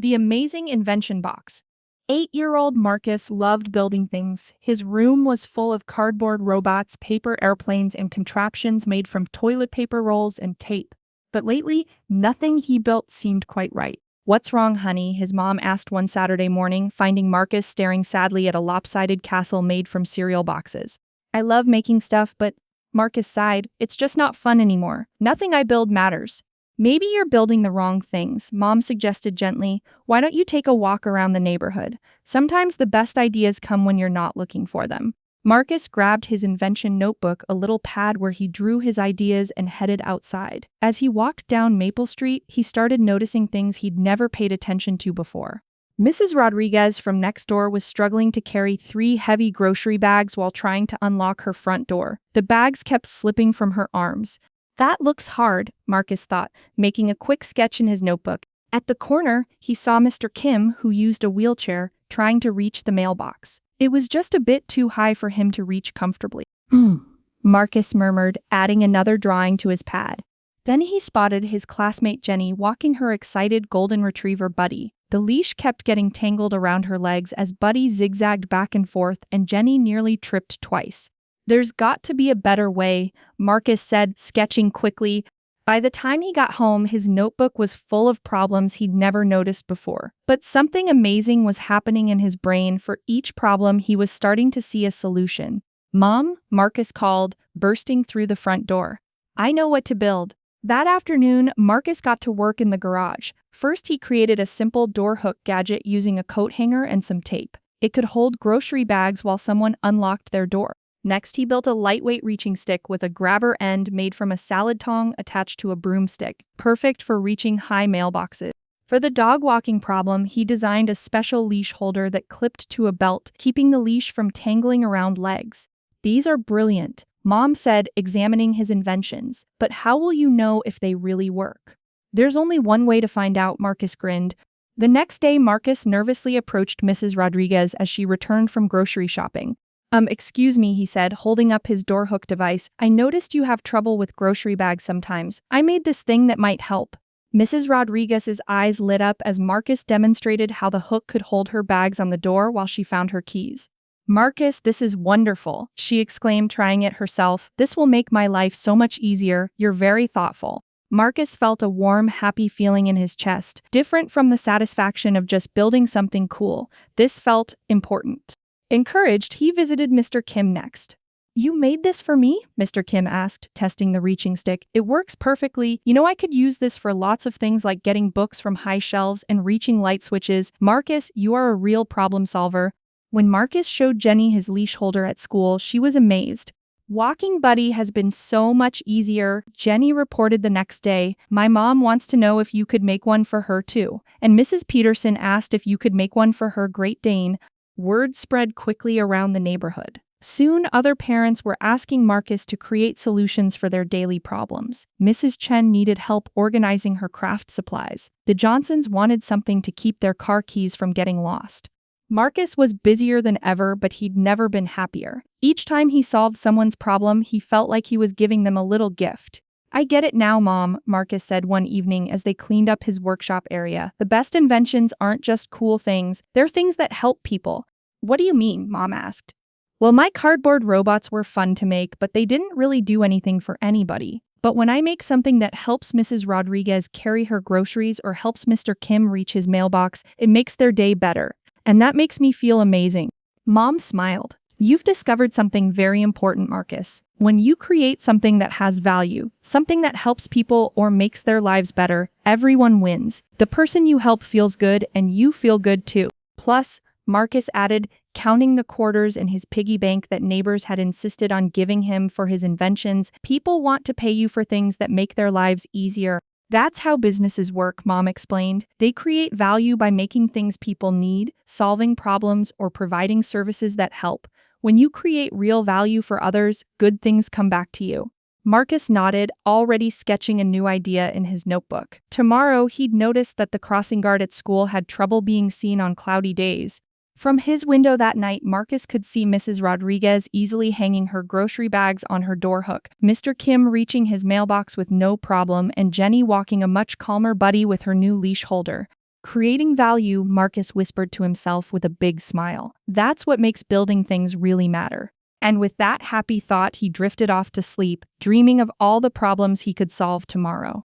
The Amazing Invention Box. 8-year-old Marcus loved building things. His room was full of cardboard robots, paper airplanes, and contraptions made from toilet paper rolls and tape. But lately, nothing he built seemed quite right. "What's wrong, honey?" his mom asked one Saturday morning, finding Marcus staring sadly at a lopsided castle made from cereal boxes. "I love making stuff, but," Marcus sighed, "it's just not fun anymore. Nothing I build matters." "Maybe you're building the wrong things," Mom suggested gently. "Why don't you take a walk around the neighborhood? Sometimes the best ideas come when you're not looking for them." Marcus grabbed his invention notebook, a little pad where he drew his ideas, and headed outside. As he walked down Maple Street, he started noticing things he'd never paid attention to before. Mrs. Rodriguez from next door was struggling to carry 3 heavy grocery bags while trying to unlock her front door. The bags kept slipping from her arms. "That looks hard," Marcus thought, making a quick sketch in his notebook. At the corner, he saw Mr. Kim, who used a wheelchair, trying to reach the mailbox. It was just a bit too high for him to reach comfortably. Marcus murmured, adding another drawing to his pad. Then he spotted his classmate Jenny walking her excited golden retriever Buddy. The leash kept getting tangled around her legs as Buddy zigzagged back and forth, and Jenny nearly tripped twice. "There's got to be a better way," Marcus said, sketching quickly. By the time he got home, his notebook was full of problems he'd never noticed before. But something amazing was happening in his brain. For each problem, he was starting to see a solution. "Mom," Marcus called, bursting through the front door. "I know what to build." That afternoon, Marcus got to work in the garage. First, he created a simple door hook gadget using a coat hanger and some tape. It could hold grocery bags while someone unlocked their door. Next, he built a lightweight reaching stick with a grabber end made from a salad tong attached to a broomstick, perfect for reaching high mailboxes. For the dog walking problem, he designed a special leash holder that clipped to a belt, keeping the leash from tangling around legs. "These are brilliant," Mom said, examining his inventions. "But how will you know if they really work?" "There's only one way to find out," Marcus grinned. The next day, Marcus nervously approached Mrs. Rodriguez as she returned from grocery shopping. Excuse me," he said, holding up his door hook device. "I noticed you have trouble with grocery bags sometimes. I made this thing that might help." Mrs. Rodriguez's eyes lit up as Marcus demonstrated how the hook could hold her bags on the door while she found her keys. "Marcus, this is wonderful," she exclaimed, trying it herself. "This will make my life so much easier. You're very thoughtful." Marcus felt a warm, happy feeling in his chest, different from the satisfaction of just building something cool. This felt important. Encouraged, he visited Mr. Kim next. "You made this for me?" Mr. Kim asked, testing the reaching stick. "It works perfectly. You know, I could use this for lots of things like getting books from high shelves and reaching light switches. Marcus, you are a real problem solver." When Marcus showed Jenny his leash holder at school, she was amazed. "Walking Buddy has been so much easier," Jenny reported the next day. "My mom wants to know if you could make one for her too." And Mrs. Peterson asked if you could make one for her Great Dane. Word spread quickly around the neighborhood. Soon, other parents were asking Marcus to create solutions for their daily problems. Mrs. Chen needed help organizing her craft supplies. The Johnsons wanted something to keep their car keys from getting lost. Marcus was busier than ever, but he'd never been happier. Each time he solved someone's problem, he felt like he was giving them a little gift. "I get it now, Mom," Marcus said one evening as they cleaned up his workshop area. "The best inventions aren't just cool things, they're things that help people." "What do you mean?" Mom asked. "Well, my cardboard robots were fun to make, but they didn't really do anything for anybody. But when I make something that helps Mrs. Rodriguez carry her groceries or helps Mr. Kim reach his mailbox, it makes their day better. And that makes me feel amazing." Mom smiled. "You've discovered something very important, Marcus. When you create something that has value, something that helps people or makes their lives better, everyone wins. The person you help feels good, and you feel good too." Plus, Marcus added, counting the quarters in his piggy bank that neighbors had insisted on giving him for his inventions, "People want to pay you for things that make their lives easier." "That's how businesses work," Mom explained. "They create value by making things people need, solving problems, or providing services that help. When you create real value for others, good things come back to you." Marcus nodded, already sketching a new idea in his notebook. Tomorrow, he'd noticed that the crossing guard at school had trouble being seen on cloudy days. From his window that night, Marcus could see Mrs. Rodriguez easily hanging her grocery bags on her door hook, Mr. Kim reaching his mailbox with no problem, and Jenny walking a much calmer Buddy with her new leash holder. Creating value, Marcus whispered to himself with a big smile. That's what makes building things really matter. And with that happy thought, he drifted off to sleep, dreaming of all the problems he could solve tomorrow.